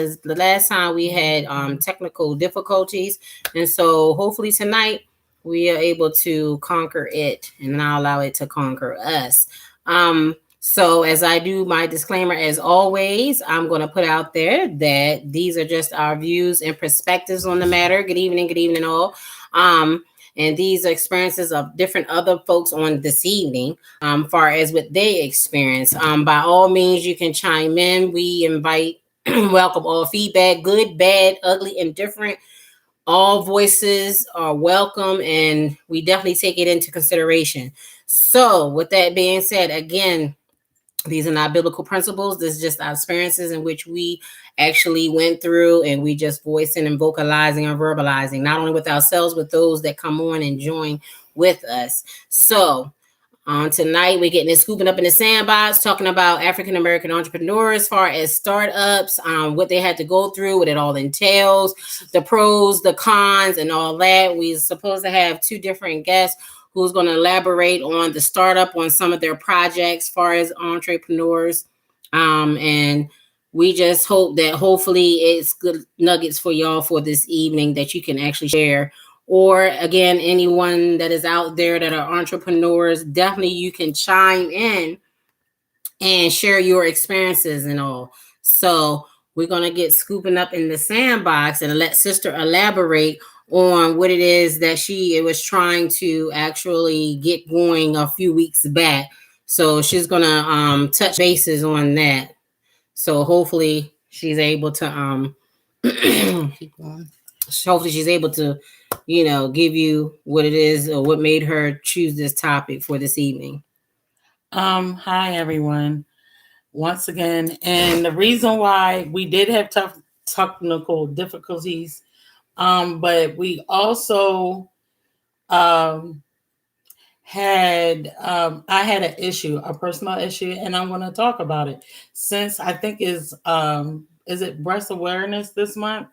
because the last time we had technical difficulties, and so hopefully tonight we are able to conquer it and not allow it to conquer us. So as I do my disclaimer, as always, I'm going to put out there that these are just our views and perspectives on the matter. Good evening all. And these are experiences of different other folks on this evening, far as what they experience. By all means, you can chime in. We invite, welcome all feedback, good, bad, ugly, indifferent. All voices are welcome, and we definitely take it into consideration. So with that being said, again, these are not biblical principles. This is just our experiences in which we actually went through, and we just voicing and vocalizing and verbalizing, not only with ourselves, but those that come on and join with us. So tonight we're getting it scooping up in the sandbox, talking about African American entrepreneurs as far as startups, what they had to go through, what it all entails, the pros, the cons, and all that. We're supposed to have two different guests who's going to elaborate on the startup, on some of their projects as far as entrepreneurs. And we just hope that hopefully it's good nuggets for y'all for this evening that you can actually share. Or again, anyone that is out there that are entrepreneurs, definitely you can chime in and share your experiences and all. So we're going to get scooping up in the sandbox and let sister elaborate on what it is that she was trying to actually get going a few weeks back. So she's going to touch bases on that. So hopefully she's able to keep going. Hopefully she's able to, give you what it is or what made her choose this topic for this evening. Hi everyone. Once again, and the reason why we did have tough technical difficulties, but we also had I had an issue, a personal issue, and I'm going to talk about it since I think is it breast awareness this month?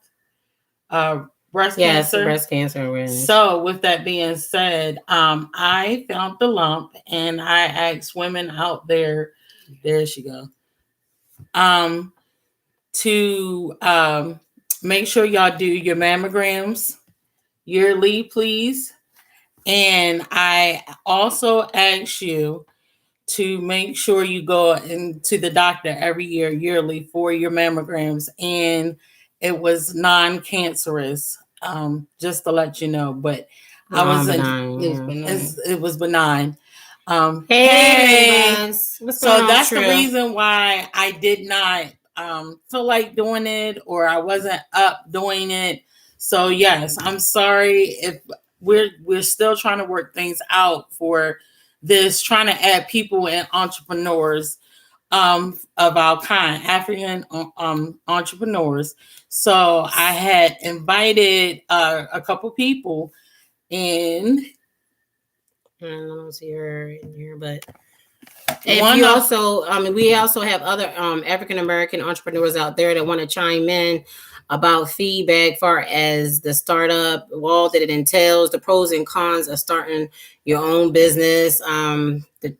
Breast cancer. Breast cancer awareness. So with that being said, I found the lump, and I asked women out there, there she go, to make sure y'all do your mammograms yearly, please. And I also ask you to make sure you go into the doctor every year, yearly, for your mammograms. And it was non-cancerous, just to let you know. But I wasn't. Benign, it was benign. Hey. So that's the reason why I did not feel like doing it, or I wasn't up doing it. So yes, I'm sorry if we're still trying to work things out for this, trying to add people and entrepreneurs of our kind, African entrepreneurs. So I had invited a couple people, and I don't see her in here, but if you also, we also have other African American entrepreneurs out there that want to chime in about feedback far as the startup, all that it entails, the pros and cons of starting your own business,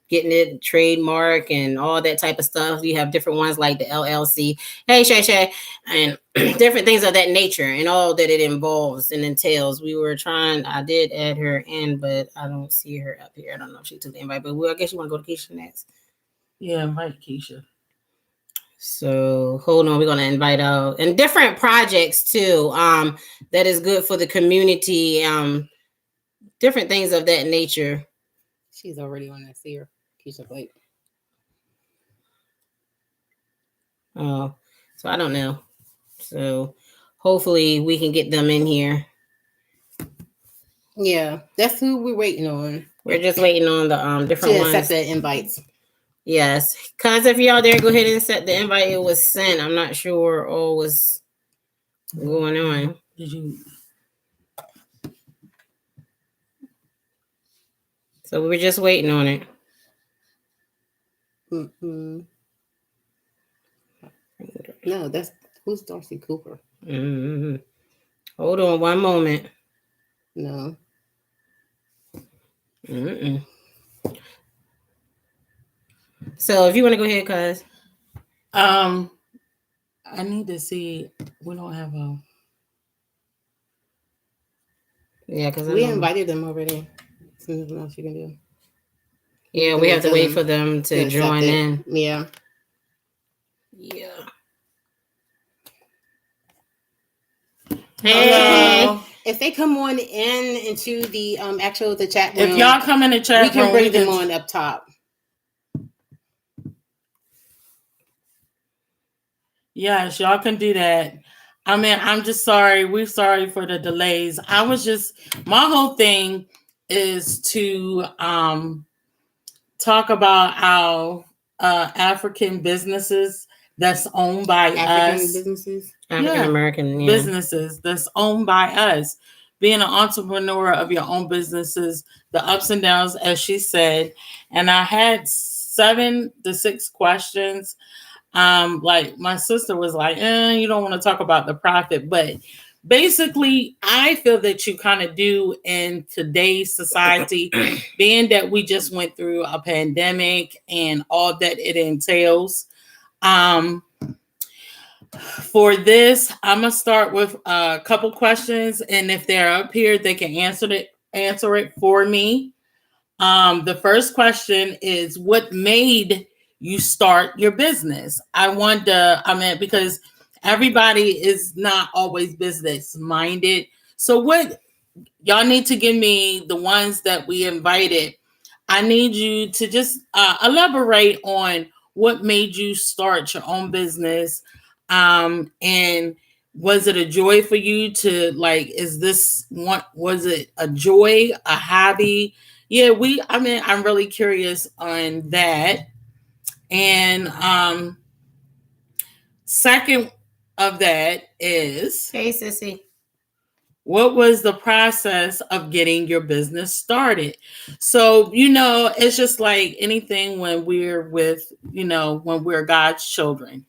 getting it trademark and all that type of stuff. You have different ones like the LLC, hey Shay, and different things of that nature and all that it involves and entails. I did add her in, but I don't see her up here. I don't know if she took the invite, but I guess you want to go to Keisha next. Yeah, invite Keisha. So hold on, we're gonna invite out and different projects too. That is good for the community. Different things of that nature. She's already on that. See her, Keisha Blake. Oh, so I don't know. So hopefully we can get them in here. Yeah, that's who we're waiting on. We're just waiting on the different ones. Accept the invites. Yes, cause if y'all there, go ahead and set the invite. It was sent. I'm not sure all was going on. Did you? So we were just waiting on it. Mm-hmm. No, who's Darcy Cooper? Mm-hmm. Hold on one moment. No. Mm-mm. So if you want to go ahead, cuz. I need to see. We don't have a. Yeah, because we invited them already. Something else you can do. Yeah, we have to wait for them to join in. Yeah. Yeah. Hey. If they come on into the the chat room, if y'all come in the chat we can bring them on up top. Yes, y'all can do that. I mean, I'm just sorry. We're sorry for the delays. My whole thing is to talk about our African businesses that's owned by us. African American businesses that's owned by us. Being an entrepreneur of your own businesses, the ups and downs, as she said. And I had 7 to 6 questions. Like my sister was like, you don't want to talk about the profit, but basically I feel that you kind of do in today's society, being that we just went through a pandemic and all that it entails. For this, I'm gonna start with a couple questions, and if they're up here, they can answer it for me. The first question is, what made you start your business? Because everybody is not always business minded. So what y'all need to give me, the ones that we invited, I need you to just elaborate on what made you start your own business. And was it a joy for you to was it a joy, a hobby? Yeah, I'm really curious on that. And second of that is, hey sissy, what was the process of getting your business started? So, it's just like anything when we're God's children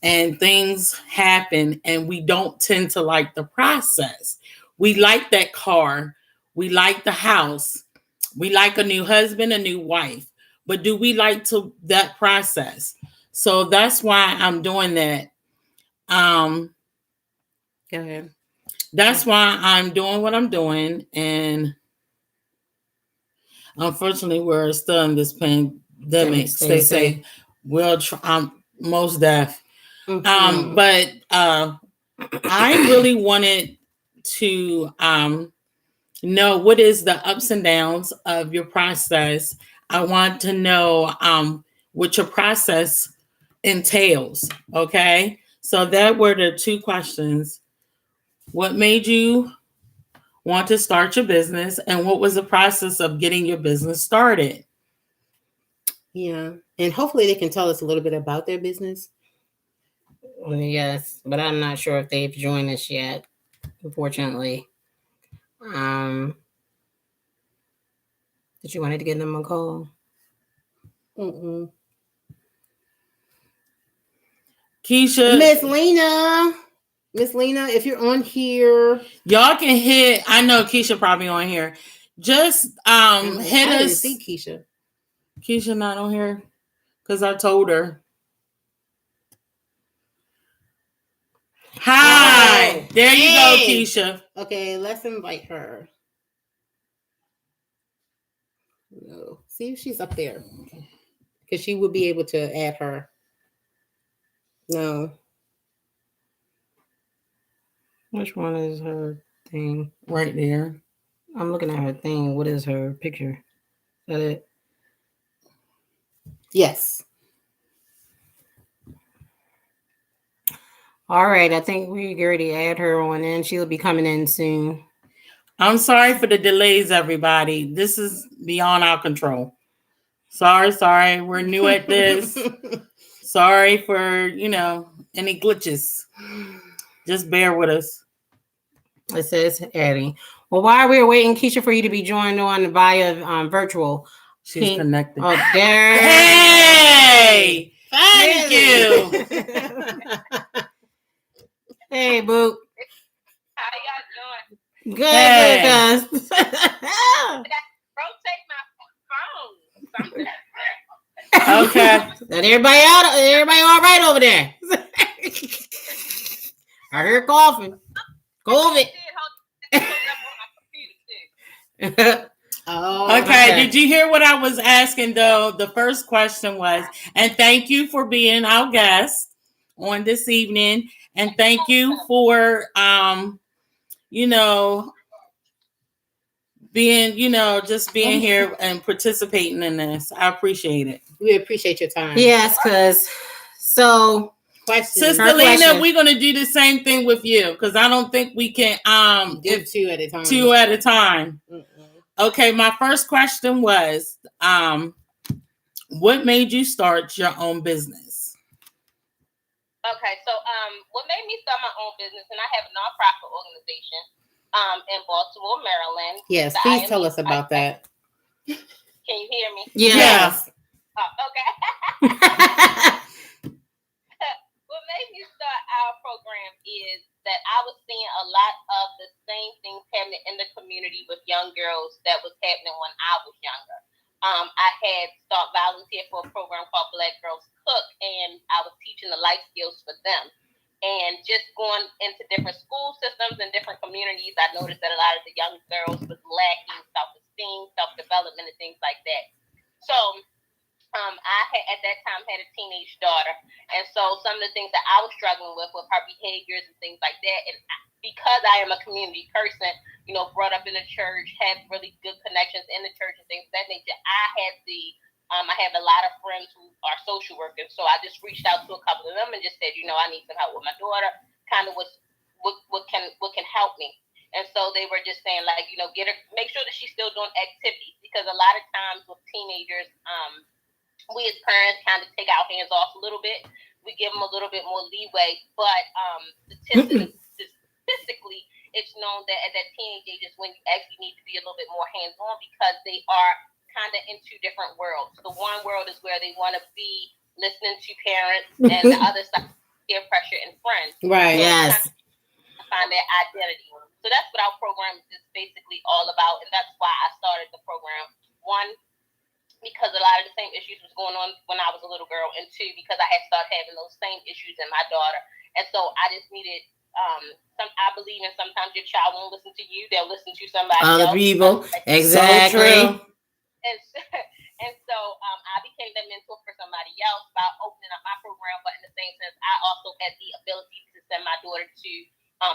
and things happen and we don't tend to like the process. We like that car. We like the house. We like a new husband, a new wife. But do we like that process? So that's why I'm doing that. Go ahead. That's why I'm doing what I'm doing. And unfortunately, we're still in this pandemic. Stay safe. I'm most deaf. Mm-hmm. But I really wanted to know what is the ups and downs of your process. I want to know what your process entails. Okay. So that were the 2 questions. What made you want to start your business, and what was the process of getting your business started? Yeah. And hopefully they can tell us a little bit about their business. Yes, but I'm not sure if they've joined us yet, unfortunately. Did you want to give them a call? Keisha. Miss Lena, if you're on here, y'all can hit. I know Keisha probably on here. Just hit us. I didn't see Keisha. Keisha not on here because I told her. Hi. There you go, Keisha. Okay, let's invite her. No. See if she's up there. Because she would be able to add her. No. Which one is her thing? Right there. I'm looking at her thing. What is her picture? Is that it? Yes. All right. I think we already add her on in. She'll be coming in soon. I'm sorry for the delays, everybody. This is beyond our control. Sorry. We're new at this. Sorry for, any glitches. Just bear with us. It says adding. Well, while we're waiting, Keisha, for you to be joined on via virtual. She's connected. Oh, there. Hey! Thank you. Hey, boo. How y'all doing? Good, guys. Rotate my phone. Okay. Everybody all right over there. I heard coughing. COVID. Oh, okay. Did you hear what I was asking though? The first question was, and thank you for being our guest on this evening, and thank you for being just being here and participating in this. I appreciate it. We appreciate your time. Yes, because Sister Lena, we're gonna do the same thing with you because I don't think we can do two at a time. Mm-mm. Okay, my first question was what made you start your own business? Okay, so what made me start my own business, and I have a nonprofit organization in Baltimore, Maryland. Yes, please tell us about that. Can you hear me? Yes. Okay. What made me start our program is that I was seeing a lot of the same things happening in the community with young girls that was happening when I was younger. I had started volunteer for a program called Black Girls Cook, and I was teaching the life skills for them. And just going into different school systems and different communities, I noticed that a lot of the young girls was lacking self-esteem, self-development, and things like that. So I had at that time had a teenage daughter, and so some of the things that I was struggling with her behaviors and things like that, and because I am a community person, brought up in the church, had really good connections in the church and things of that nature, I have a lot of friends who are social workers, so I just reached out to a couple of them and just said, I need some help with my daughter. Kind of what can help me. And so they were just saying, like, get her, make sure that she's still doing activities, because a lot of times with teenagers, we as parents kind of take our hands off a little bit. We give them a little bit more leeway, but statistically, it's known that at that teenage age is when you actually need to be a little bit more hands-on, because they are kind of in two different worlds. The one world is where they want to be listening to parents, and the other side, peer pressure and friends. Right. So yes. Find their identity. So that's what our program is basically all about, and that's why I started the program. One, because a lot of the same issues was going on when I was a little girl, and two, because I had started having those same issues in my daughter, and so I just needed. I believe in sometimes your child won't listen to you; they'll listen to somebody Other else. people, exactly. So true. And so I became the mentor for somebody else by opening up my program. But in the same sense, I also had the ability to send my daughter to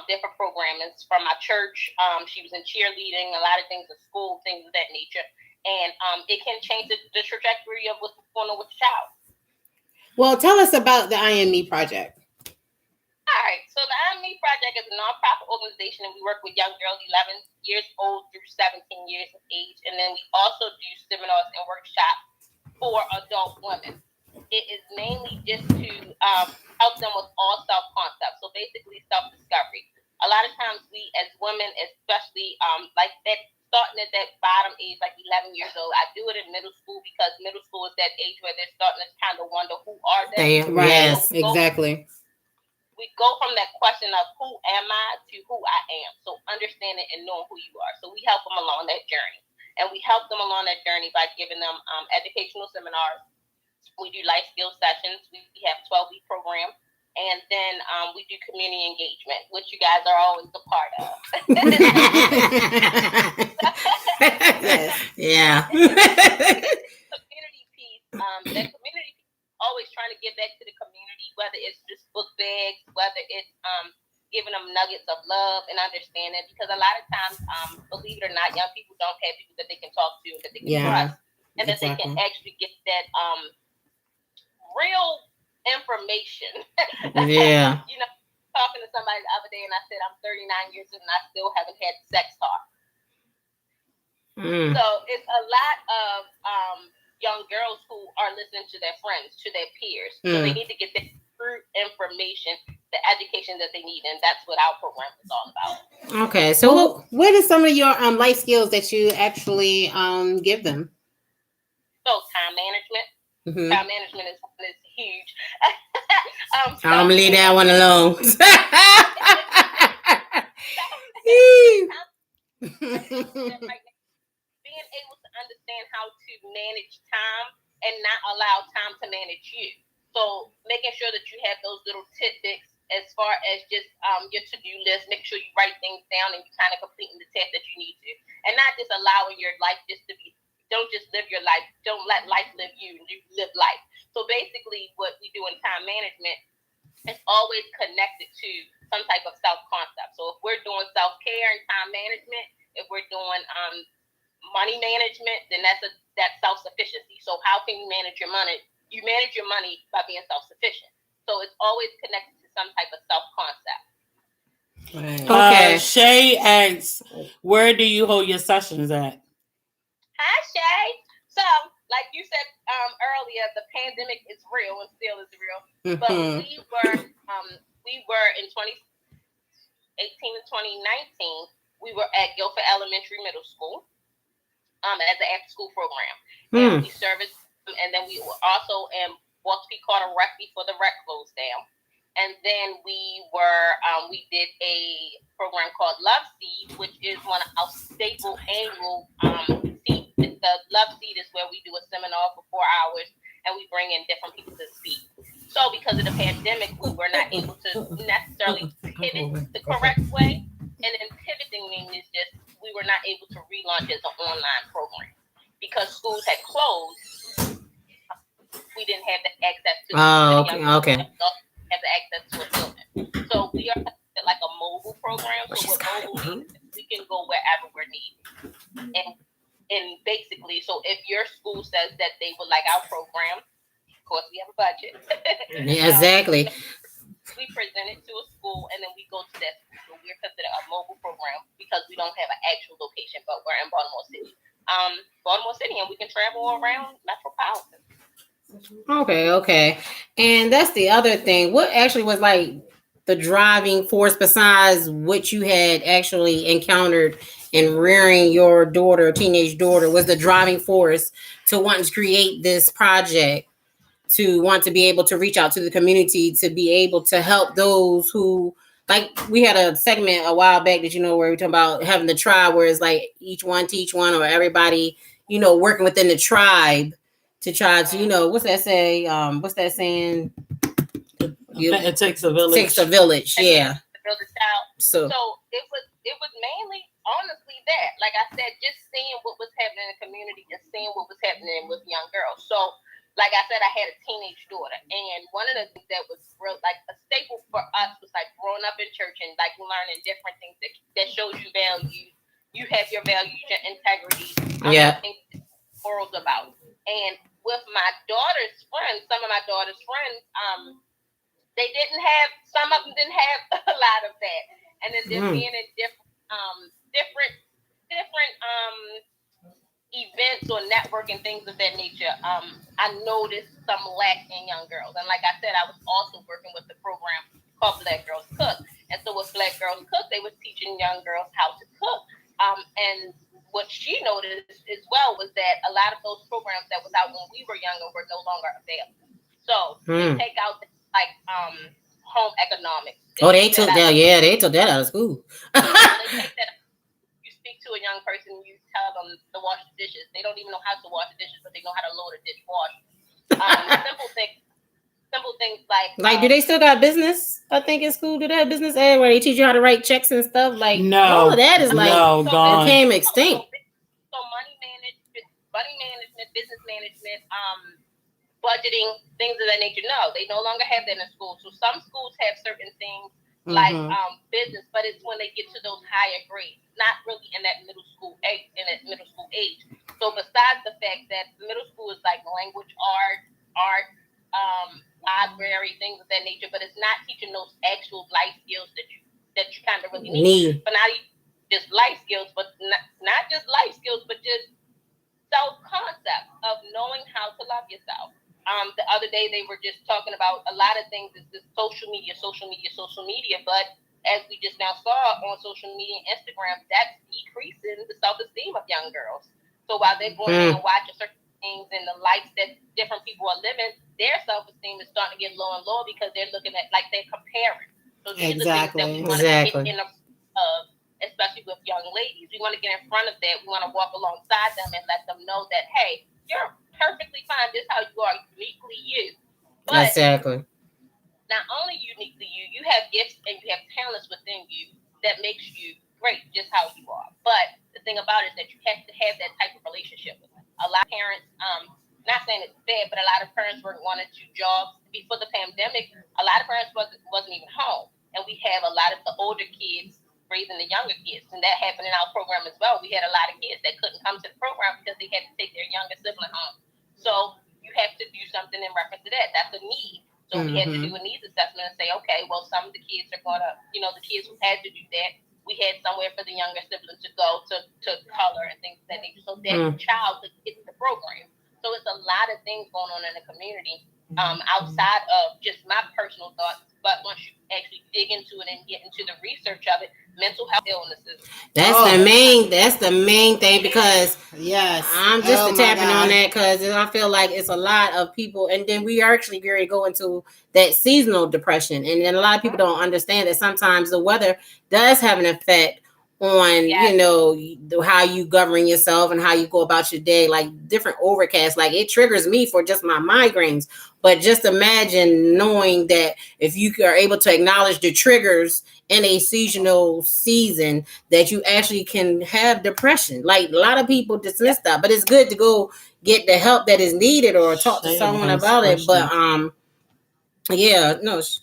different programmings from my church. She was in cheerleading, a lot of things at school, things of that nature. And it can change the trajectory of what's going on with the child. Well, tell us about the IME project. All right. So the IME project is a nonprofit organization, and we work with young girls 11 years old through 17 years of age. And then we also do seminars and workshops for adult women. It is mainly just to help them with all self-concept. So basically self-discovery. A lot of times we as women, especially like that, starting at that bottom age, like 11 years old. I do it in middle school because middle school is that age where they're starting to kind of wonder, who are they? Right. Yes, exactly. We go from that question of who am I to who I am. So understanding and knowing who you are. So we help them along that journey. And we help them along that journey by giving them educational seminars. We do life skills sessions. We have a 12-week program. And then we do community engagement, which you guys are always a part of. Yes. Yeah. Community piece. That community piece, always trying to give back to the community, whether it's just book bags, whether it's giving them nuggets of love and understanding. Because a lot of times, believe it or not, young people don't have people that they can talk to, that they can trust, and that they can actually get that real information. Yeah. Talking to somebody the other day, and I said I'm 39 years old and I still haven't had sex talk. So it's a lot of young girls who are listening to their friends, to their peers. So they need to get the true information, the education that they need, and that's what our program is all about. Okay, so what are some of your life skills that you actually give them? So time management. Mm-hmm. Time management is huge. I'm gonna leave that one alone. Being able to understand how to manage time and not allow time to manage you. So making sure that you have those little tidbits as far as just your to-do list. Make sure you write things down and you kind of completing the task that you need to, and not just allowing your life just to be. Don't just live your life. Don't let life live you. You live life. So basically, what we do in time management is always connected to some type of self-concept. So if we're doing self-care and time management, if we're doing money management, then that's self-sufficiency. So how can you manage your money? You manage your money by being self-sufficient. So it's always connected to some type of self-concept. Right. Okay. Shay asks, where do you hold your sessions at? Hi, Shay. So, like you said earlier, the pandemic is real and still is real. Mm-hmm. But we were in 2018 and 2019. We were at Guilford Elementary Middle School as an after-school program, and we serviced. And then we were also in Walter P. Carter Rec before the rec closed down. And then we did a program called Love Seed, which is one of our staple annual seed. The Love Seed is where we do a seminar for 4 hours and we bring in different people to speak. So because of the pandemic, we were not able to necessarily pivot the correct way. And then pivoting means just we were not able to relaunch as an online program because schools had closed. We didn't have the access to okay. Have the access to a building. So we are like a mobile program. So with mobile, we can go wherever we're needed. And basically, so if your school says that they would like our program, of course we have a budget. Yeah, exactly. We present it to a school and then we go to that school. So we're considered a mobile program because we don't have an actual location, but we're in Baltimore City. And we can travel around metropolitan. Okay. And that's the other thing. What actually was like the driving force besides what you had actually encountered in rearing your daughter, teenage daughter, was the driving force to want to create this project, to want to be able to reach out to the community, to be able to help those who, like we had a segment a while back that, where we talk about having the tribe where it's like each one teach one, or everybody, working within the tribe to try to, what's that say? What's that saying? It takes a village. Takes a village, yeah. To build a child. So it was mainly, honestly, that. Like I said, just seeing what was happening in the community and seeing what was happening with young girls. So, like I said, I had a teenage daughter, and one of the things that was real, like a staple for us was like growing up in church and like learning different things that shows you value. You have your values, your integrity, morals about. And with my daughter's friends, some of my daughter's friends, some of them didn't have a lot of that. And then just being in different events or networking, things of that nature, I noticed some lack in young girls. And like I said, I was also working with the program called Black Girls Cook. And so with Black Girls Cook, they were teaching young girls how to cook. And what she noticed as well was that a lot of those programs that was out when we were younger were no longer available. So they take out like home economics. They took that. Yeah, they took that out of school. They take that. You speak to a young person, you tell them to wash the dishes. They don't even know how to wash the dishes, but they know how to load a dishwasher. Simple things like do they still got business? I think in school, do they have business ed where they teach you how to write checks and stuff? Like no, all of that is like gone. It became extinct. So money management, business management, budgeting, things of that nature. No, they no longer have that in school. So some schools have certain things like business, but it's when they get to those higher grades, not really in that middle school age. So besides the fact that middle school is like language, art, library, things of that nature, but it's not teaching those actual life skills that you kind of really need. But not just life skills, but not just life skills, but just self-concept of knowing how to love yourself. The other day they were just talking about a lot of things is this social media, but as we just now saw on social media and Instagram, that's decreasing the self-esteem of young girls. So while they're going and watching certain things and the lives that different people are living, their self-esteem is starting to get low and low because they're looking at, like, they're comparing. So these are things that we want to get in especially with young ladies. We want to get in front of that. We want to walk alongside them and let them know that, hey, you're perfectly fine just how you are, uniquely you. But exactly. not only uniquely you, you have gifts and you have talents within you that makes you great just how you are. But the thing about it is that you have to have that type of relationship with them. A lot of parents, not saying it's bad, but a lot of parents were one or two jobs. Before the pandemic, a lot of parents wasn't even home. And we have a lot of the older kids raising the younger kids. And that happened in our program as well. We had a lot of kids that couldn't come to the program because they had to take their younger sibling home. So you have to do something in reference to that. That's a need. So we had to do a needs assessment and say, okay, well, some of the kids are going to, the kids who had to do that, we had somewhere for the younger siblings to go to color and things of that nature. So that child could get the program. So it's a lot of things going on in the community outside of just my personal thoughts. But once you actually dig into it and get into the research of it, mental health illnesses. That's the main thing, because I'm just tapping on that because I feel like it's a lot of people, and then we are actually going to go into that seasonal depression, and then a lot of people don't understand that sometimes the weather does have an effect on how you govern yourself and how you go about your day. Like different overcasts, like it triggers me for just my migraines. But just imagine knowing that if you are able to acknowledge the triggers in a seasonal season, that you actually can have depression. Like a lot of people dismiss that, but it's good to go get the help that is needed or talk to someone about it. But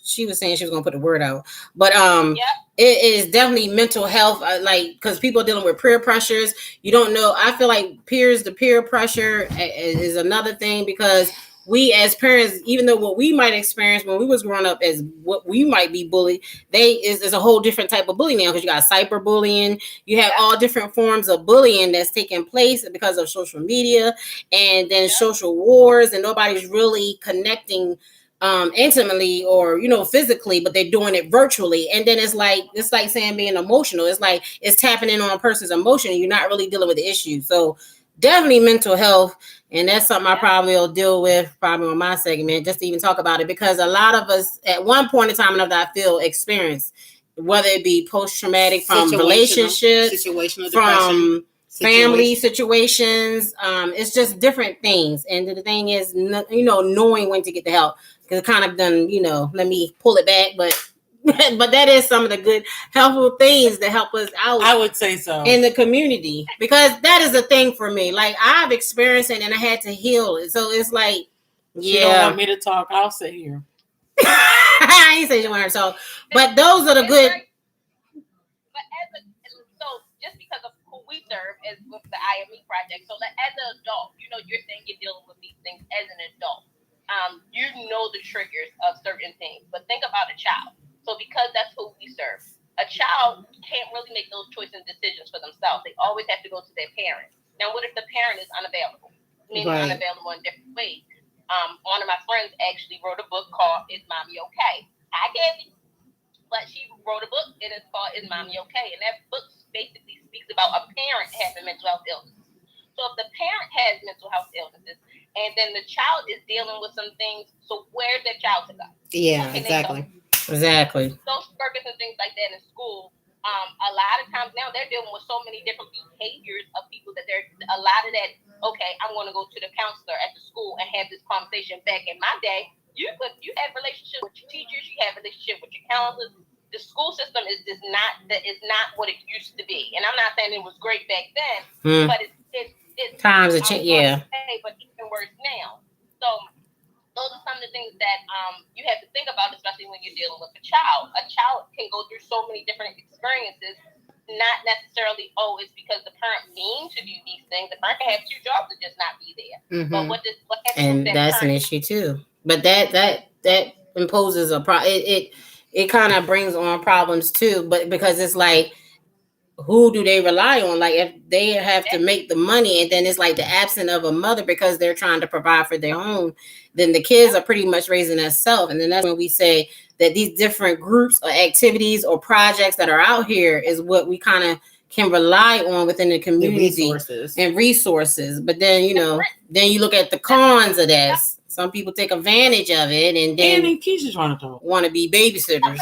she was saying she was gonna put the word out, but it is definitely mental health, like because people are dealing with peer pressures. You don't know. I feel like the peer pressure is another thing, because we as parents, even though what we might experience when we was growing up as what we might be bullied, is a whole different type of bullying now, because you got cyberbullying, you have all different forms of bullying that's taking place because of social media, and then social wars, and nobody's really connecting intimately or physically, but they're doing it virtually. And then it's like saying being emotional, it's like it's tapping in on a person's emotion and you're not really dealing with the issue. So definitely mental health, and that's something I probably will deal with probably on my segment, just to even talk about it, because a lot of us at one point in time or another, I feel, experience, whether it be post-traumatic from relationships, from family situations, it's just different things. And the thing is, knowing when to get the help, because it kind of done, let me pull it back, but that is some of the good helpful things that help us out, I would say so, in the community, because that is a thing for me. Like I've experienced it and I had to heal it. So it's like, you don't want me to talk, I'll sit here. I ain't saying you want her to talk, but those are the good. But so just because of who we serve as with the IME project, so as an adult, you're saying you're dealing with these things as an adult. You know the triggers of certain things, but think about a child. So because that's who we serve, a child can't really make those choices and decisions for themselves. They always have to go to their parent. Now, what if the parent is unavailable? Meaning unavailable in different ways. One of my friends actually wrote a book called "Is Mommy Okay?" I can't, but she wrote a book and it's called "Is Mommy Okay?" And that book basically speaks about a parent having mental health illnesses. So if the parent has mental health illnesses and then the child is dealing with some things, so where's that child to go? Yeah, exactly. Exactly. Social workers and things like that in school, a lot of times now they're dealing with so many different behaviors of people that they're a lot of that. Okay, I'm going to go to the counselor at the school and have this conversation. Back in my day, you had relationship with your teachers, you had relationship with your counselors. The school system is not what it used to be, and I'm not saying it was great back then, but it's times have changed. Yeah, but even worse now. So those are some of the things that you have to think about, especially when you're dealing with a child. A child can go through so many different experiences, not necessarily, it's because the parent means to do these things. The parent can have two jobs and just not be there. But what and that's an issue too. But that imposes a problem. It kind of brings on problems too. But because it's like, who do they rely on? Like if they have to make the money, and then it's like the absence of a mother because they're trying to provide for their home, then the kids are pretty much raising themselves. And then that's when we say that these different groups or activities or projects that are out here is what we kind of can rely on within the community and resources. But then, then you look at the cons of that. Some people take advantage of it, and then want to be babysitters.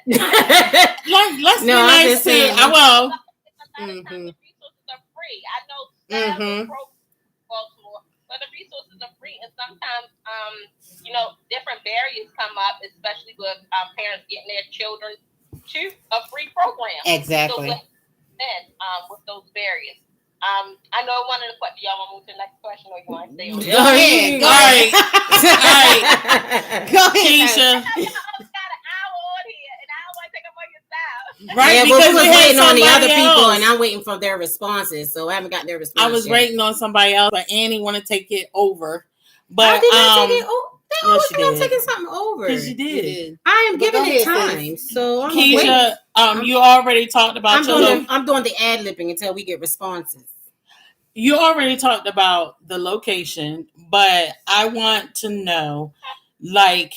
Let's be nice to well. The resources are free. I know Baltimore, but the resources are free, and sometimes different barriers come up, especially with parents getting their children to a free program. Exactly. So with those barriers. I know one of the questions. Y'all want to move to the next question, or you want to stay on? Go ahead. All right. Go ahead, Keisha. I got an hour on here, and I don't want to take up all your time. Right, yeah, because we was had waiting on the other somebody people, else. and I'm waiting for their responses. So I haven't got their response. I was yet. waiting on somebody else, but Annie want to take it over. But I did not take it over. They always she think I'm did. taking something over. Because you did. I am But giving go it ahead, time. So I'm Keisha, you already talked about I'm doing the ad-libbing until we get responses. You already talked about the location, but I want to know, like,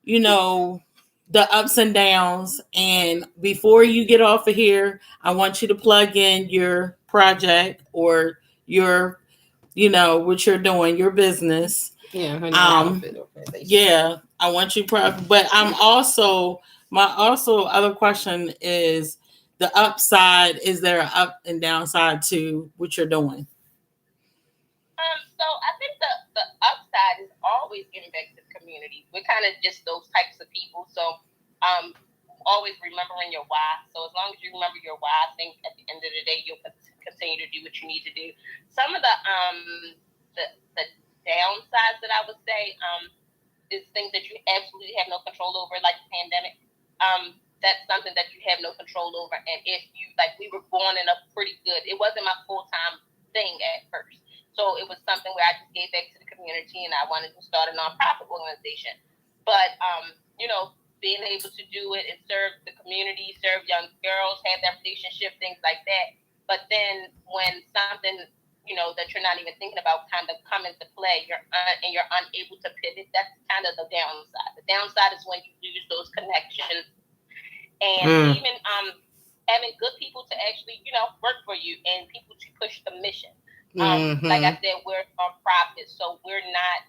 the ups and downs. And before you get off of here, I want you to plug in your project or your, what you're doing, your business. Yeah. Yeah, I want you but I'm also other question is the upside. Is there an up and downside to what you're doing? So I think the upside is always giving back to the community. We're kind of just those types of people. So always remembering your why. So as long as you remember your why, I think at the end of the day you'll continue to do what you need to do. Some of the downsides that I would say is things that you absolutely have no control over, like the pandemic. That's something that you have no control over. And if you, we were born in a pretty good, it wasn't my full-time thing at first. So it was something where I just gave back to the community, and I wanted to start a nonprofit organization. But, being able to do it and serve the community, serve young girls, have that relationship, things like that. But then when something, that you're not even thinking about kind of come into play, and you're unable to pivot, that's kind of the downside. The downside is when you lose those connections, and even having good people to actually, work for you and people to push the mission. Like I said, we're nonprofit, so we're not,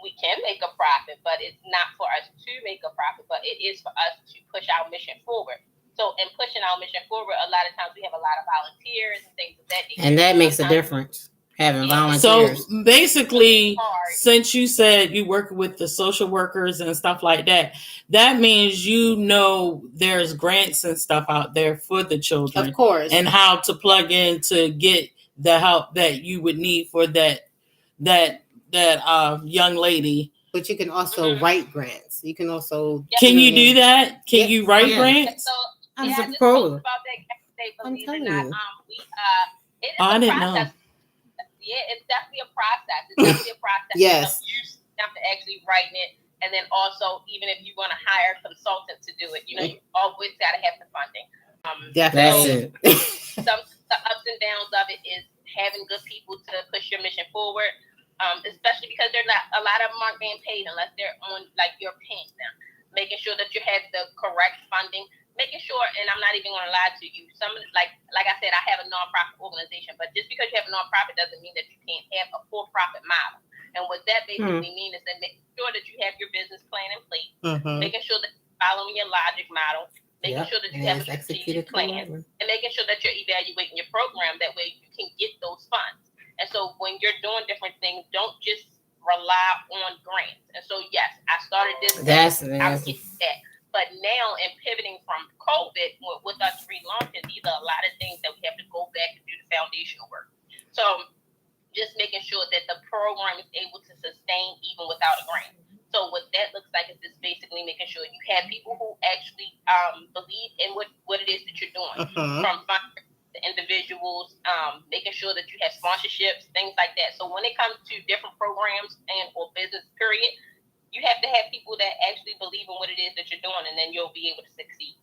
we can make a profit, but it's not for us to make a profit, but it is for us to push our mission forward. So in pushing our mission forward, a lot of times we have a lot of volunteers and things of that nature. And that makes a difference, having volunteers. So basically, since you said you work with the social workers and stuff like that, that means there's grants and stuff out there for the children. Of course. And how to plug in to get the help that you would need for that young lady. But you can also write grants. You can also. Can you do that? Can you write grants? So I'm I just pro. spoke about that yesterday, believe it or telling not. you. It is I a didn't process. know. Yeah, it's definitely a process. It's definitely a process. Yes. You have to actually write it, and then also, even if you want to hire a consultant to do it, you always got to have the funding. Definitely. Some the ups and downs of it is having good people to push your mission forward, especially because they're not, a lot of them aren't being paid unless they're on, you're paying them. Making sure that you have the correct funding, making sure, and I'm not even going to lie to you, some, like I said, I have a nonprofit organization, but just because you have a nonprofit doesn't mean that you can't have a for-profit model. And what that basically means is that making sure that you have your business plan in place, making sure that you're following your logic model, making sure that you have a strategic plan, and making sure that you're evaluating your program. That way you can get those funds. And so when you're doing different things, don't just rely on grants. And so, yes, I started this. I was getting that. But now, in pivoting from COVID, with us relaunching, these are a lot of things that we have to go back and do the foundational work. So just making sure that the program is able to sustain even without a grant. So what that looks like is just basically making sure you have people who actually believe in what it is that you're doing, from funders to individuals, making sure that you have sponsorships, things like that. So when it comes to different programs and or business period, you have to have people that actually believe in what it is that you're doing, and then you'll be able to succeed.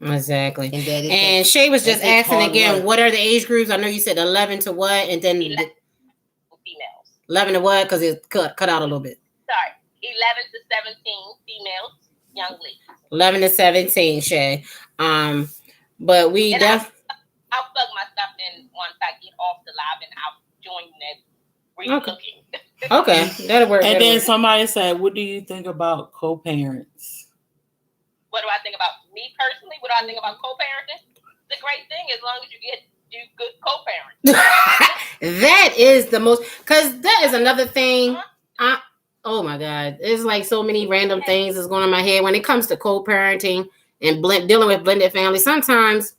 Exactly. And Shay was just asking again, what are the age groups? I know you said 11 to what, and then 11 females. 11 to what? Because it cut out a little bit. Sorry, 11 to 17 females, young ladies. 11 to 17, Shay. But we definitely. I'll plug my stuff in once I get off the live, and I'll join that re-looking. Okay, that'll work. And then somebody said, what do you think about co-parents? What do I think about me personally? What do I think about co-parenting? It's a great thing as long as you do good co-parenting. That is the most, because that is another thing. Oh my God. It's like so many random things that's going on in my head when it comes to co-parenting and dealing with blended families. Sometimes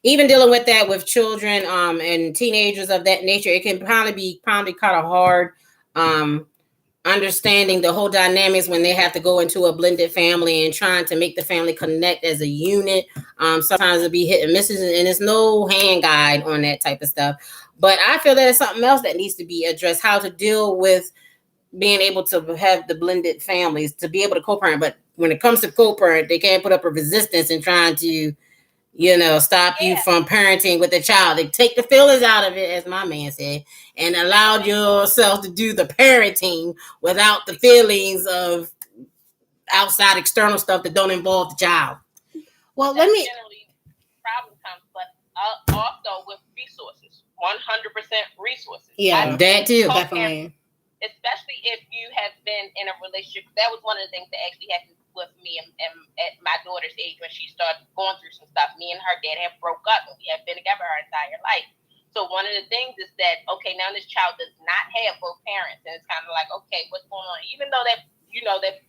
even dealing with that with children and teenagers of that nature, it can probably be kind of hard understanding the whole dynamics when they have to go into a blended family and trying to make the family connect as a unit. Sometimes it'll be hit and misses, and there's no hand guide on that type of stuff. But I feel that it's something else that needs to be addressed, how to deal with being able to have the blended families, to be able to co-parent. But when it comes to co-parent, they can't put up a resistance in trying to, stop you from parenting with the child. They take the feelings out of it, as my man said, and allow yourself to do the parenting without the feelings of outside external stuff that don't involve the child. Well, let me. Generally, problem comes, but also with resources, 100% resources. Yeah, that too, definitely. Especially if you have been in a relationship. That was one of the things that actually happened with me and at my daughter's age when she started going through some stuff. Me and her dad have broke up, and we have been together our entire life. So one of the things is that, okay, now this child does not have both parents, and it's kind of like, okay, what's going on? Even though that,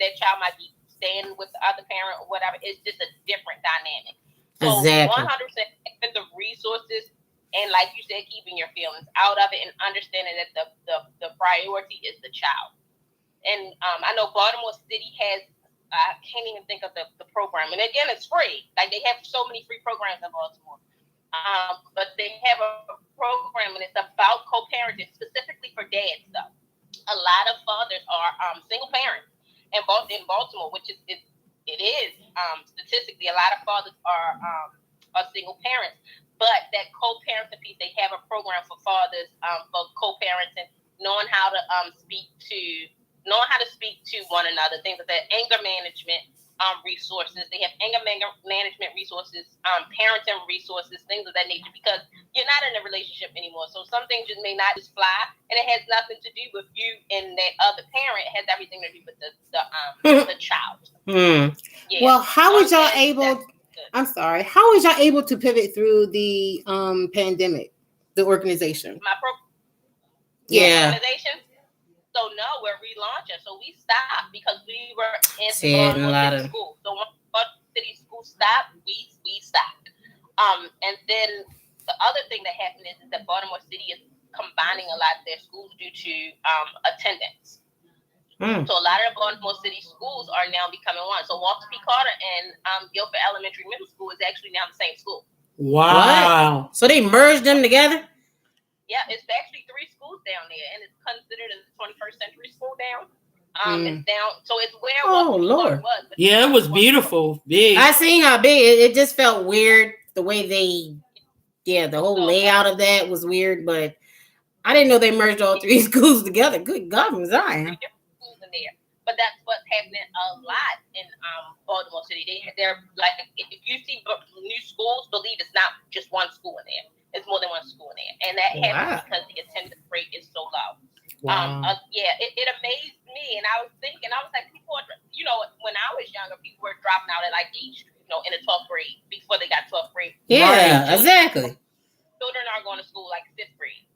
that child might be staying with the other parent or whatever, it's just a different dynamic. So exactly. 100% having the resources, and like you said, keeping your feelings out of it and understanding that the priority is the child. And I know Baltimore City has, I can't even think of the program. And again, it's free. Like, they have so many free programs in Baltimore. But they have a program, and it's about co-parenting, specifically for dads, though. A lot of fathers are single parents in Baltimore, which is statistically, a lot of fathers are single parents. But that co-parenting piece, they have a program for fathers for co-parenting, knowing how to speak to one another, things like that, anger management resources. They have anger management resources, parenting resources, things of that nature, because you're not in a relationship anymore. So some things just may not just fly, and it has nothing to do with you and that other parent. It has everything to do with the child. Yeah. Well, how was y'all able? I'm sorry. How was y'all able to pivot through the pandemic? The organization. Organization. So no, we're relaunching. So we stopped because we were in Baltimore City School. So when Baltimore City School stopped, we stopped. And then the other thing that happened is that Baltimore City is combining a lot of their schools due to attendance. So a lot of Baltimore City schools are now becoming one. So Walter P. Carter and Guilford Elementary Middle School is actually now the same school. Wow! What? So they merged them together? Yeah, it's actually 3 schools down there, and it's considered a 21st century school down. It's down, so it's where Lord was. Yeah, it was beautiful, big. I seen how big it just felt weird the way the whole layout of that was weird, but I didn't know they merged all 3 schools together. Good God, from Zion. There, but that's what's happening a lot in Baltimore City. They're like, if you see new schools, believe it's not just one school in there. It's more than one school in there, and that happens because the attendance rate is so low. Wow. It amazed me, and I was like, people are, when I was younger, people were dropping out at like age, in the 12th grade before they got 12th grade. Yeah, exactly. Children are going to school like 5th grade.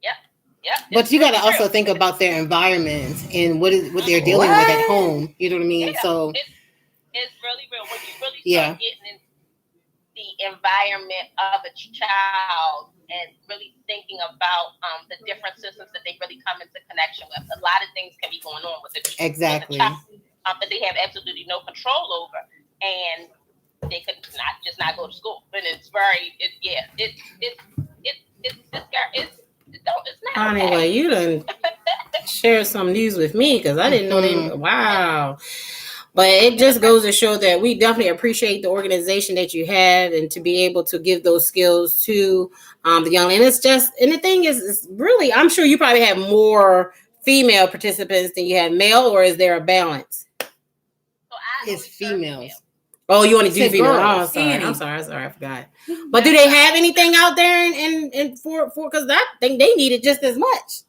Yep. Yeah, but you got to also think about their environment and what they're dealing with at home. You know what I mean? Yeah, so it's really real when you really start getting into the environment of a child and really thinking about the different systems that they really come into connection with. A lot of things can be going on with the exactly child, that they have absolutely no control over, and they could not go to school. And it's very Anyway, you done share some news with me because I didn't know they. Wow. But it just goes to show that we definitely appreciate the organization that you have and to be able to give those skills to the young. And it's just, and the thing is, it's really, I'm sure you probably have more female participants than you have male, or is there a balance? It's females. Oh, you only do female. Oh, I'm sorry, I forgot. But do they have anything out there in for because that thing they need it just as much?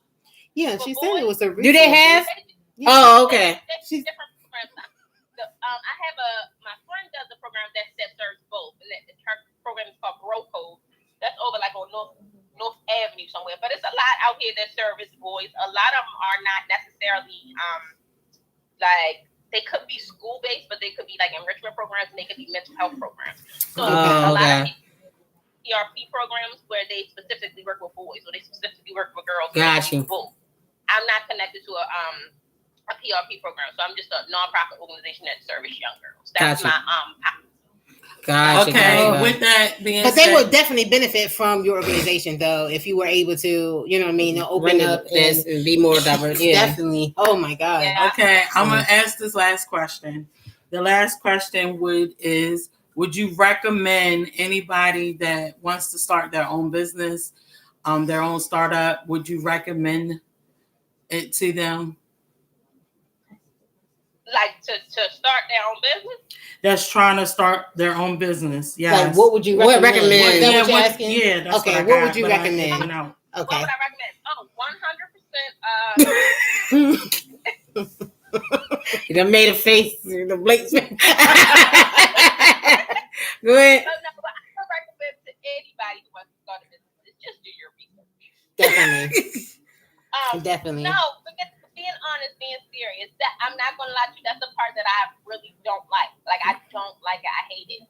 Yeah, she said it was a resource. Do they have? Yeah. Oh, okay. She's different programs. I have my friend does a program that serves both. Her program is called Bro Code. That's over like on North Avenue somewhere. But it's a lot out here that service boys boys. A lot of them are not necessarily like they could be school based, but they could be like enrichment programs and they could be mental health programs. So a lot of PRP programs where they specifically work with boys or they specifically work with girls. Gotcha. I'm not connected to a PRP program, so I'm just a nonprofit organization that serves young girls. That's my Gotcha. Okay, with that being said, they would definitely benefit from your organization, though, if you were able to, you know what I mean, to open up this and be more diverse. Yeah. Definitely. Oh my God. Yeah. Okay, I'm gonna ask this last question. The last question would you recommend anybody that wants to start their own business, their own startup? Would you recommend it to them? Like to start their own business? That's trying to start their own business. Yeah. Like, what would you recommend? Yeah, that's okay. What would you recommend? Okay. What would I recommend? Oh, 100%. You done made a face. The Blake's face. Go ahead. No, but I would recommend to anybody who wants to start a business is just do your research. Definitely. Definitely. No, forget being honest, being serious. That I'm not gonna lie to you. That's the part that I really don't like. Like I don't like it. I hate it.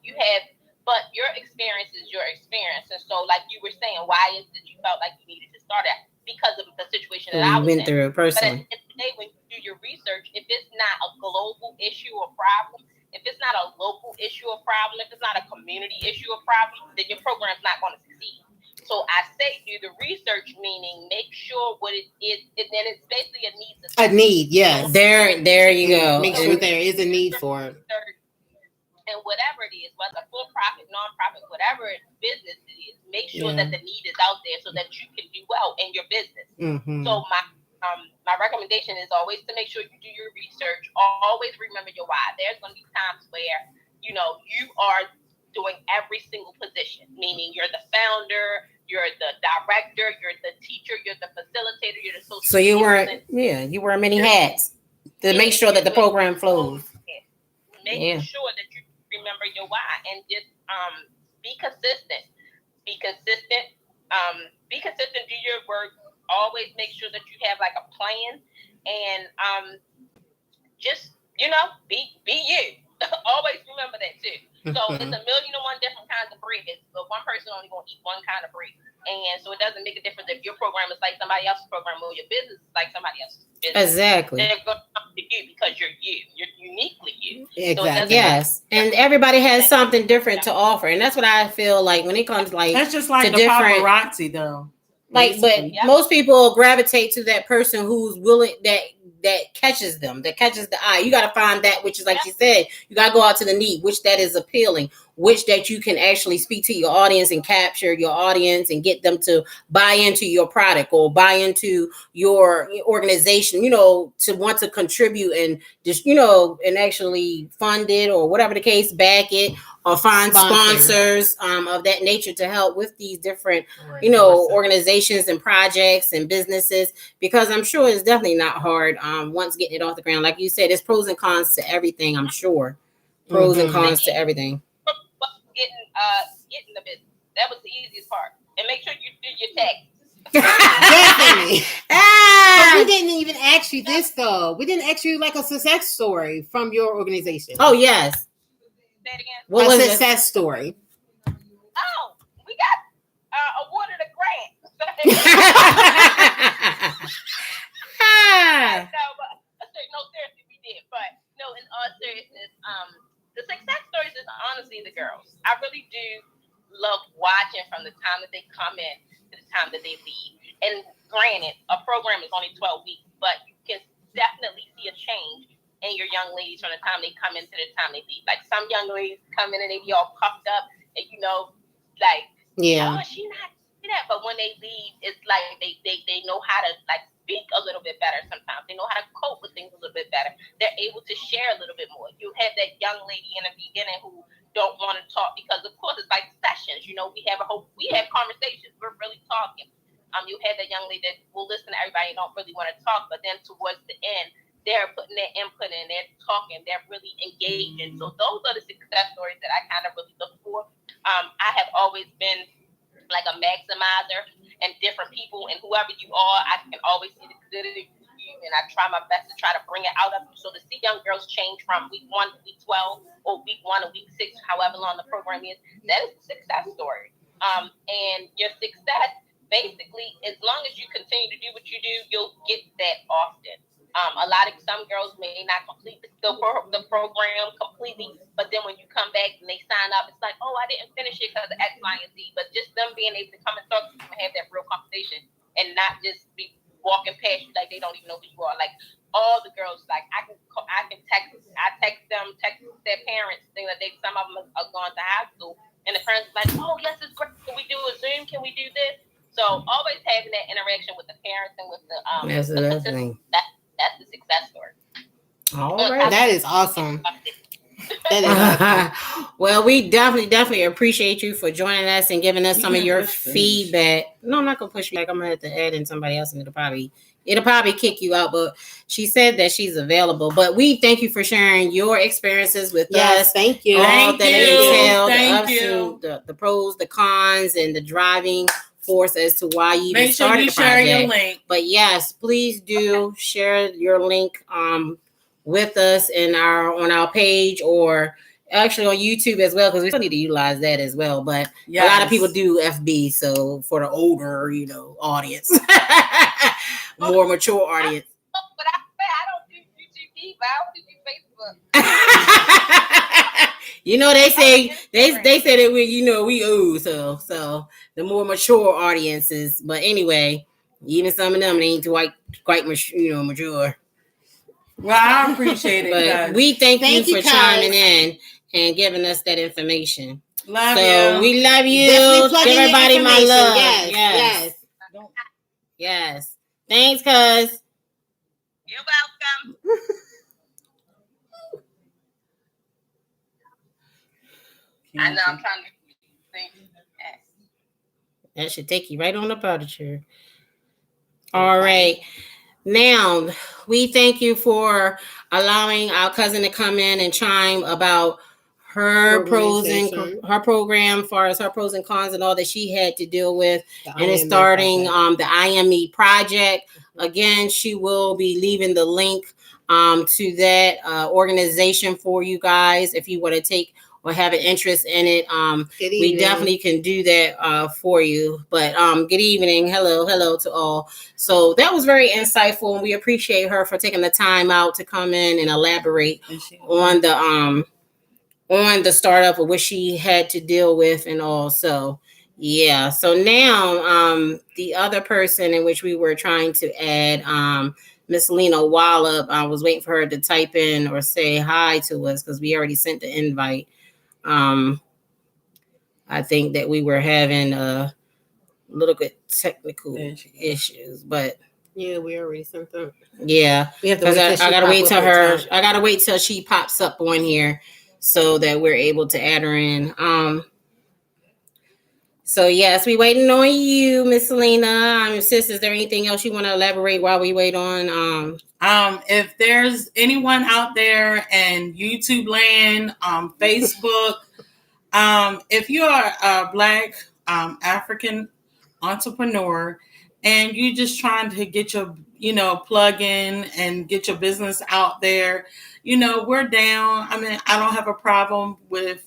But your experience is your experience. And so, like you were saying, why is it you felt like you needed to start it? Because of the situation that I was went through personally. But at the end of the day, when you do your research, if it's not a global issue or problem, if it's not a local issue or problem, if it's not a community issue or problem, then your program's not going to succeed. So I say do the research, meaning make sure what it is, and then it's basically a need. A need, yes. There you go. Make sure there is a need for it. And whatever it is, whether for-profit, non-profit, whatever business it is, make sure that the need is out there so that you can do well in your business. Mm-hmm. So my recommendation is always to make sure you do your research. Always remember your why. There's going to be times where, you are doing every single position, meaning you're the founder, you're the director, you're the teacher, you're the facilitator, you're the social. So you wear many hats to make sure that the program flows. Making sure that you remember your why and just be consistent. Be consistent. Be consistent. Do your work. Always make sure that you have like a plan and just be you. Always remember that too. So it's 1,000,001 different kinds of bread, but one person only gonna eat one kind of bread, and so it doesn't make a difference if your program is like somebody else's program or your business is like somebody else's business. Exactly. They're gonna come to you because you're you. You're uniquely you. Exactly. So yes, and everybody has something different to offer, and that's what I feel like when it comes like that's just like the paparazzi though. Like, but most people gravitate to that person who's willing that catches them, that catches the eye. You got to find that which is like you said. You got to go out to the need, which that is appealing, which that you can actually speak to your audience and capture your audience and get them to buy into your product or buy into your organization. To want to contribute and just and actually fund it or whatever the case, back it or find sponsors of that nature to help with these different organizations and projects and businesses, because I'm sure it's definitely not hard once getting it off the ground. Like you said, there's pros and cons to everything. I'm sure pros and cons to everything. Getting the business, that was the easiest part, and make sure you do your taxes. Definitely. But we didn't even ask you this though. We didn't ask you like a success story from your organization. Oh yes. Say it again. What was a success story? Oh, we got awarded a grant. No, seriously, we did. But no, in all seriousness, the success stories is honestly the girls. I really do love watching from the time that they come in to the time that they leave. And granted, a program is only 12 weeks, but you can definitely see a change in your young ladies from the time they come in to the time they leave. Like some young ladies come in and they be all puffed up and she not that. But when they leave, it's like they know how to like speak a little bit better sometimes. They know how to cope with things a little bit better. They're able to share a little bit more. You have that young lady in the beginning who don't want to talk because of course it's like sessions. We have conversations. We're really talking. You have that young lady that will listen to everybody and don't really want to talk, but then towards the end, they're putting their input in, they're talking, they're really engaging. So those are the success stories that I kind of really look for. I have always been like a maximizer, and different people, and whoever you are, I can always see the good in you, and I try my best to try to bring it out of you. So to see young girls change from week 1 to week 12, or week 1 to week 6, however long the program is, that is a success story. And your success, basically, as long as you continue to do what you do, you'll get that often. Some girls may not complete the program completely, but then when you come back and they sign up, it's like, oh, I didn't finish it because of X, Y, and Z. But just them being able to come and talk to you and have that real conversation, and not just be walking past you like they don't even know who you are. Like all the girls, like I can text their parents, things like that. Some of them are going to high school, and the parents are like, oh yes, it's great. Can we do a Zoom? Can we do this? So always having that interaction with the parents and with the that's the success story. All right. That is awesome. That is awesome. Well, we definitely appreciate you for joining us and giving us some of your feedback. No, I'm not gonna push you back. I'm gonna have to add in somebody else, and it'll probably kick you out. But she said that she's available. But we thank you for sharing your experiences with us. Thank you. The pros, the cons, and the driving force as to why you even started the project. Share your link. But yes, please do share your link with us on our page, or actually on YouTube as well, because we still need to utilize that as well. But a lot of people do FB, so for the older, audience, more mature audience. But I don't do YouTube, but I only do Facebook. They say that we old, so the more mature audiences. But anyway, even some of them ain't quite mature. Well, I appreciate it. But we thank you for chiming in and giving us that information. Love you. We love you. Give everybody my love. Yes. Thanks, cuz. You're welcome. I know I'm trying to think. That should take you right on up out of chair. All right. Now, we thank you for allowing our cousin to come in and chime about her program, as far as her pros and cons and all that she had to deal with, and it's starting the IME project. Again, she will be leaving the link to that organization for you guys if you want to take or have an interest in it. We definitely can do that for you. But good evening. Hello to all. So that was very insightful, and we appreciate her for taking the time out to come in and elaborate on the startup of what she had to deal with and all. So yeah. So now the other person in which we were trying to add, Miss Lena Wallop, I was waiting for her to type in or say hi to us because we already sent the invite. I think that we were having a little bit technical issues, but yeah, we already sent them. Yeah, because I gotta wait till her. I gotta wait till she pops up on here so that we're able to add her in. So yes, we waiting on you, Miss Selena. Sis, is there anything else you want to elaborate while we wait on? If there's anyone out there in YouTube land, Facebook, if you are a Black African entrepreneur and you just trying to get your, plug in and get your business out there, we're down. I mean, I don't have a problem with,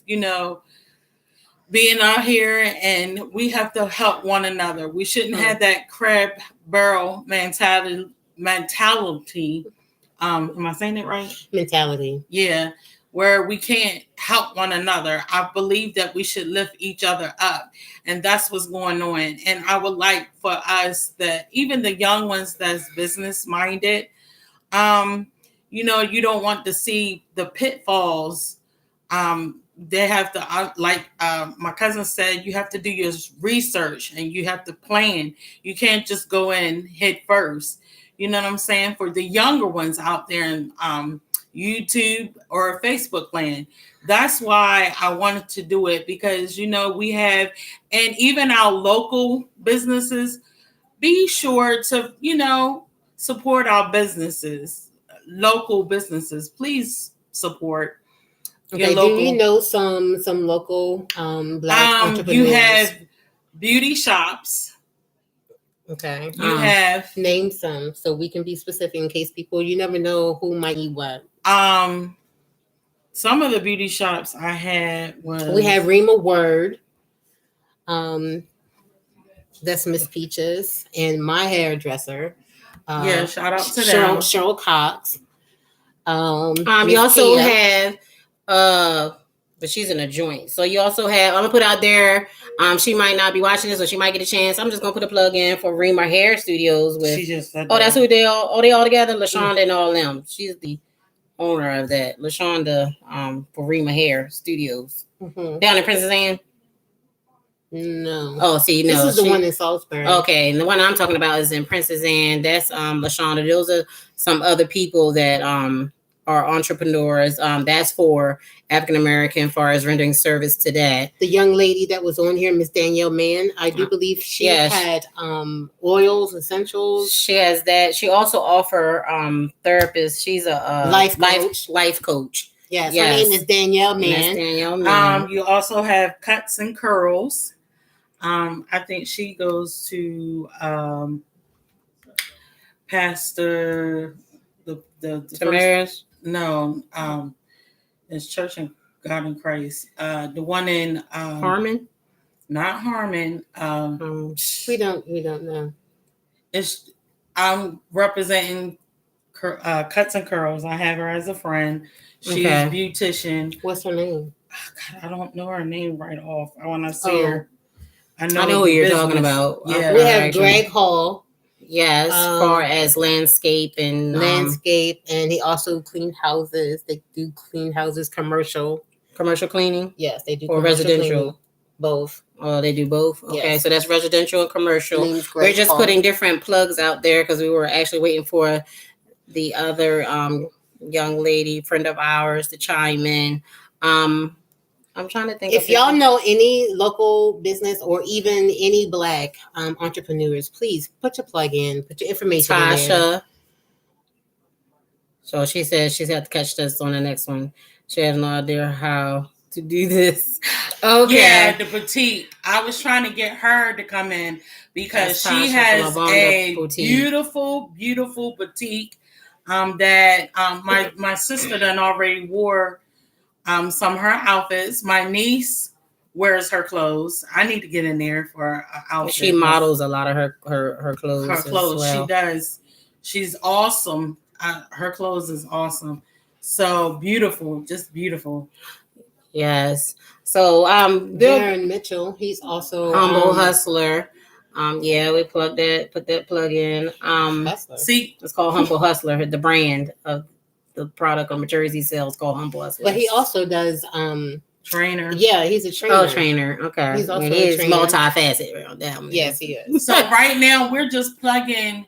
being out here, and we have to help one another. We shouldn't have that crab barrel mentality. Am I saying it right? Mentality. Yeah. Where we can't help one another. I believe that we should lift each other up. And that's what's going on. And I would like for us that even the young ones that's business minded, you don't want to see the pitfalls. They have to, my cousin said, you have to do your research and you have to plan. You can't just go in head first. You know what I'm saying? For the younger ones out there in YouTube or Facebook land. That's why I wanted to do it, because, we have, and even our local businesses, be sure to, support our businesses, local businesses. Please support. Okay, do you know some local Black entrepreneurs? You have beauty shops. Okay. You have name some so we can be specific in case people, you never know who might need what. Some of the beauty shops I had was we had Rima Word. That's Miss Peaches and my hairdresser. Shout out to them. Cheryl Cox. You also have but she's in a joint. So you also have, I'm gonna put out there, she might not be watching this or she might get a chance. I'm just gonna put a plug in for Rima Hair Studios with she just said that's who they all together, LaShonda and all them. She's the owner of that. LaShonda for Rima Hair Studios. Down in Princess Anne. No. Oh, see, no. This is the one in Salisbury. Okay, and the one I'm talking about is in Princess Anne. That's LaShonda. Those are some other people that are entrepreneurs. That's for African American, far as rendering service to that. The young lady that was on here, Miss Danielle Mann, I do believe she had oils, essentials. She has that. She also offer therapists. She's a life coach. Yes, her name is Danielle Mann. Danielle Mann. You also have Cuts and Curls. I think she goes to Pastor the Tamaris. No, it's Church and God in Christ. The one in Harmon, not Harmon. We don't know. It's I'm representing Cuts and Curls. I have her as a friend. She's a beautician. What's her name? God, I don't know her name right off. I want to see her. I know who you're talking about. Yeah, we have Greg Hall. Yes, as far as landscape, and he also cleaned houses. They do clean houses, commercial cleaning. Yes, they do. Or residential, cleaning. Both. Oh, they do both. Okay, yes. So that's residential and commercial. We're just putting different plugs out there because we were actually waiting for the other young lady friend of ours to chime in. I'm trying to think. If y'all know any local business or even any Black entrepreneurs, please put your plug in, put your information in there. So she says she's got to catch us on the next one. She has no idea how to do this. Okay. Yeah, the boutique. I was trying to get her to come in because she has a beautiful, beautiful boutique that my sister done already wore some of her outfits. My niece wears her clothes. I need to get in there for an outfit. She models a lot of her clothes. Her clothes, she does. She's awesome. Her clothes is awesome. So beautiful, just beautiful. Yes. So Darren Mitchell, he's also Humble Hustler. We put that plug in. See, it's called Humble Hustler. The brand of the product or materials he sells called Humble Hustler. But he also does trainer. Yeah, he's a trainer. Oh, trainer. Okay. He's also multifaceted around that one. Yes, he is. So right now we're just plugging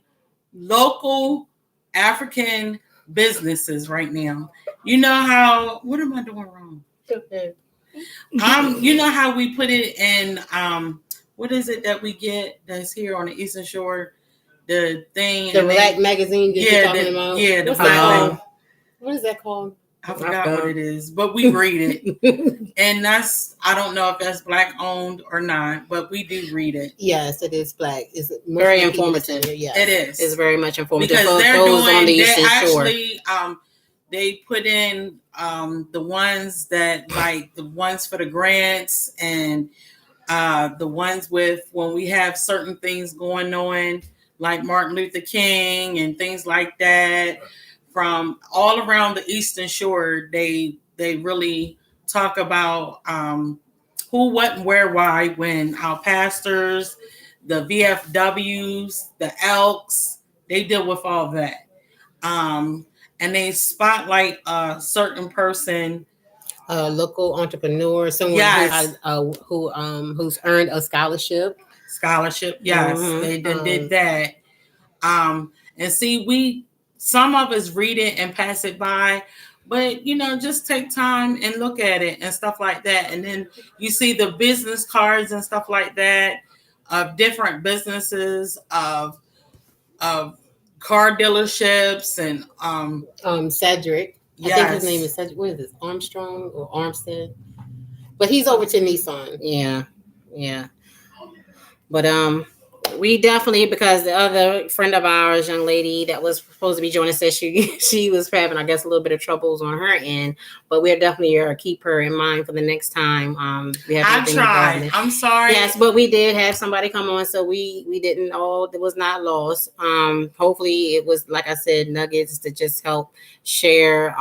local African businesses right now. You know how, what am I doing wrong? You know how we put it in what is it that we get that's here on the Eastern Shore? The thing, the Black magazine that you're talking about? Yeah, the Black thing. What is that called? I forgot what it is, but we read it. And that's, I don't know if that's Black owned or not, but we do read it. Yes, it is Black. It's very informative. Yes. It is. It's very much informative. Because they put in the ones that, like the ones for the grants and the ones with when we have certain things going on, like Martin Luther King and things like that. From all around the Eastern Shore, they really talk about who, what, and where, why, when our pastors, the VFWs, the Elks, they deal with all that. And they spotlight a certain person, a local entrepreneur, someone who's earned a scholarship. Yes, they did that. And see, some of us read it and pass it by, but just take time and look at it and stuff like that. And then you see the business cards and stuff like that of different businesses, of car dealerships and Cedric. Yes. I think his name is Cedric. What is this? Armstrong or Armstead? But he's over to Nissan. Yeah. But we definitely, because the other friend of ours, young lady that was supposed to be joining us, said she was having, I guess, a little bit of troubles on her end. But we're definitely keep her in mind for the next time. We have. I tried. I'm sorry. Yes, but we did have somebody come on, so we didn't all. It was not lost. Hopefully, it was, like I said, nuggets to just help share.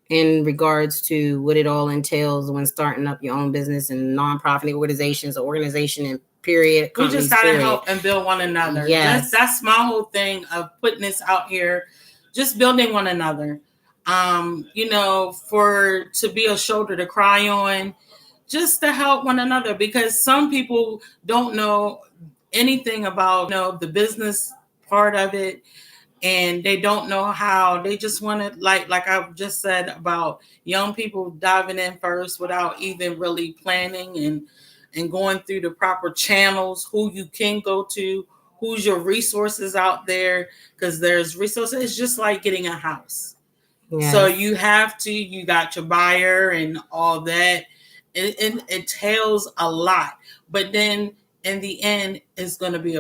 In regards to what it all entails when starting up your own business and nonprofit organizations or organization and period. We just gotta help and build one another. Yes. That's my whole thing of putting this out here, just building one another. To be a shoulder to cry on, just to help one another, because some people don't know anything about the business part of it. And they don't know how. They just want to, like I just said about young people diving in first without even really planning and going through the proper channels, who you can go to, who's your resources out there, because there's resources. It's just like getting a house. Yes. So you got your buyer and all that. It entails a lot, but then in the end, it's going to be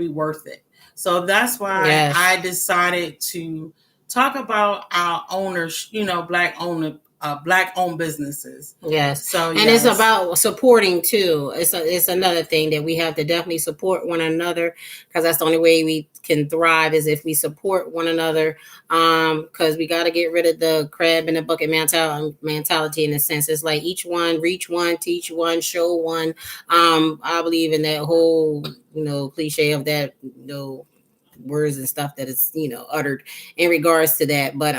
worth it. So that's why I decided to talk about our owners, Black-owned businesses. Yes. So and it's about supporting too. It's another thing that we have to definitely support one another, because that's the only way we can thrive is if we support one another. Because we got to get rid of the crab in the bucket mentality. In a sense, it's like each one, reach one, teach one, show one. I believe in that whole cliche of that words and stuff that is uttered in regards to that. But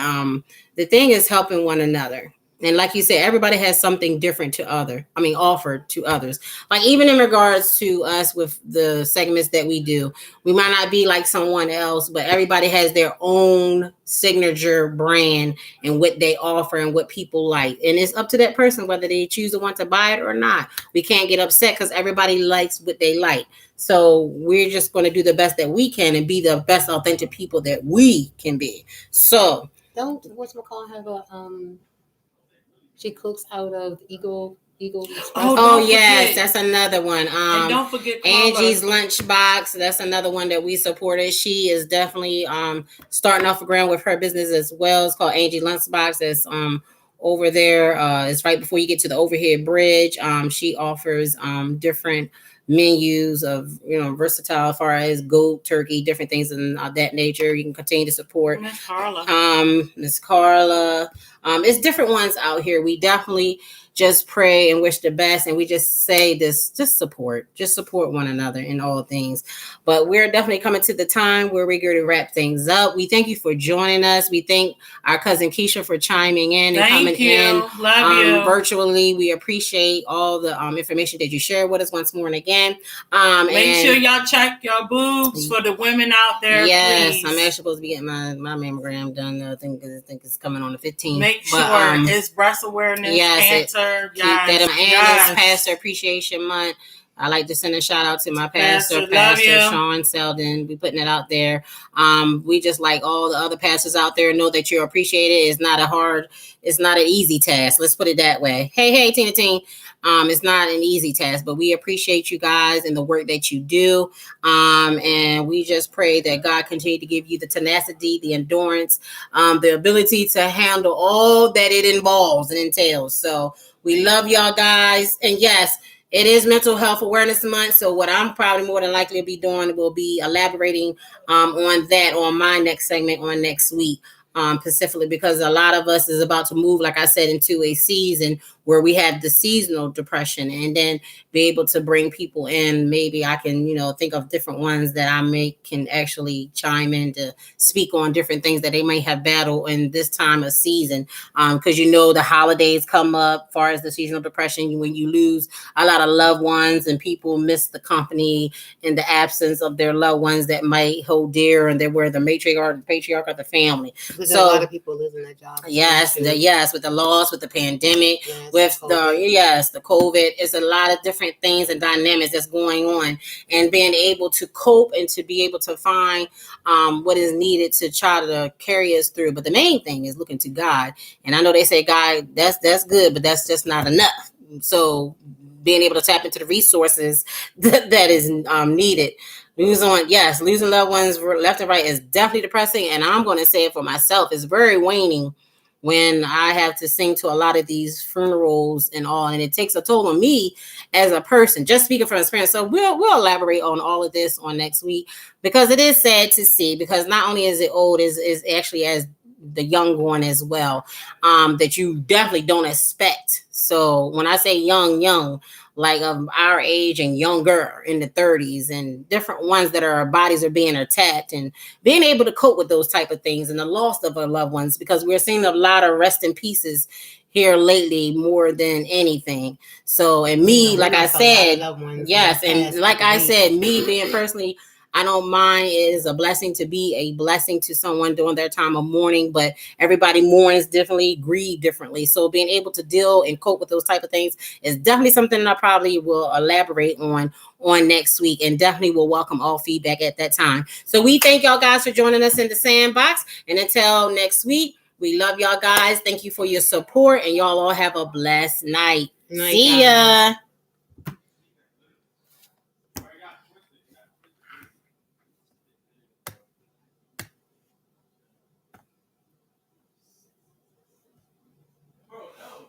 the thing is helping one another. And like you said, everybody has something different offered to others. Like even in regards to us with the segments that we do, we might not be like someone else, but everybody has their own signature brand and what they offer and what people like. And it's up to that person whether they choose to want to buy it or not. We can't get upset because everybody likes what they like. So we're just going to do the best that we can and be the best authentic people that we can be. So don't whatchamacallit have a she cooks out of Eagle Express. Oh yes, that's another one. And don't forget Angie's Lunchbox. That's another one that we supported. She is definitely starting off the ground with her business as well. It's called Angie Lunchbox. That's over there. It's right before you get to the overhead bridge. She offers different menus of versatile as far as goat, turkey, different things of that nature. You can continue to support Miss Carla. It's different ones out here. We definitely just pray and wish the best, and we just say this, just support one another in all things. But we're definitely coming to the time where we're going to wrap things up. We thank you for joining us. We thank our cousin Keisha for chiming in and coming in virtually. We appreciate all the information that you shared with us once more and again. Make sure y'all check your boobs for the women out there. Yes, please. I'm actually supposed to be getting my mammogram done. I think it's coming on the 15th. Make sure it's breast awareness, cancer. Keep that in mind. And it's Pastor Appreciation Month. I like to send a shout out to my pastor Sean Selden. We putting it out there. We just like all the other pastors out there know that you're appreciated. It's not an easy task. Let's put it that way. Hey, Tina Teen. It's not an easy task, but we appreciate you guys and the work that you do. And we just pray that God continue to give you the tenacity, the endurance, the ability to handle all that it involves and entails. So we love y'all guys. And yes, it is Mental Health Awareness Month. So what I'm probably more than likely to be doing will be elaborating on that on my next segment on next week. Specifically because a lot of us is about to move, like I said, into a season where we have the seasonal depression, and then be able to bring people in. Maybe I can, think of different ones that can actually chime in to speak on different things that they may have battled in this time of season. Because the holidays come up, as far as the seasonal depression, when you lose a lot of loved ones and people miss the company in the absence of their loved ones that might hold dear, and they were the matriarch, the patriarch of the family. So a lot of people losing their jobs. Yes, with the loss, with the pandemic, with the COVID, it's a lot of different things and dynamics that's going on, and being able to cope and to be able to find what is needed to try to carry us through. But the main thing is looking to God. And I know they say God, that's good, but that's just not enough. So being able to tap into the resources that is needed. Losing loved ones left and right is definitely depressing, and I'm going to say it for myself. It's very waning when I have to sing to a lot of these funerals and all, and it takes a toll on me as a person. Just speaking from experience, so we'll elaborate on all of this on next week, because it is sad to see. Because not only is it old, is actually as the young one as well, that you definitely don't expect. So when I say young, like of our age and younger in the 30s, and different ones that our bodies are being attacked, and being able to cope with those type of things and the loss of our loved ones, because we're seeing a lot of rest in pieces here lately more than anything. So, and me, like I said, yes, and like I said, me being personally, I don't mind. It is a blessing to be a blessing to someone during their time of mourning, but everybody mourns differently, grieve differently. So being able to deal and cope with those type of things is definitely something that I probably will elaborate on next week, and definitely will welcome all feedback at that time. So we thank y'all guys for joining us in the Sandbox, and until next week, we love y'all guys. Thank you for your support, and y'all all have a blessed night. See ya.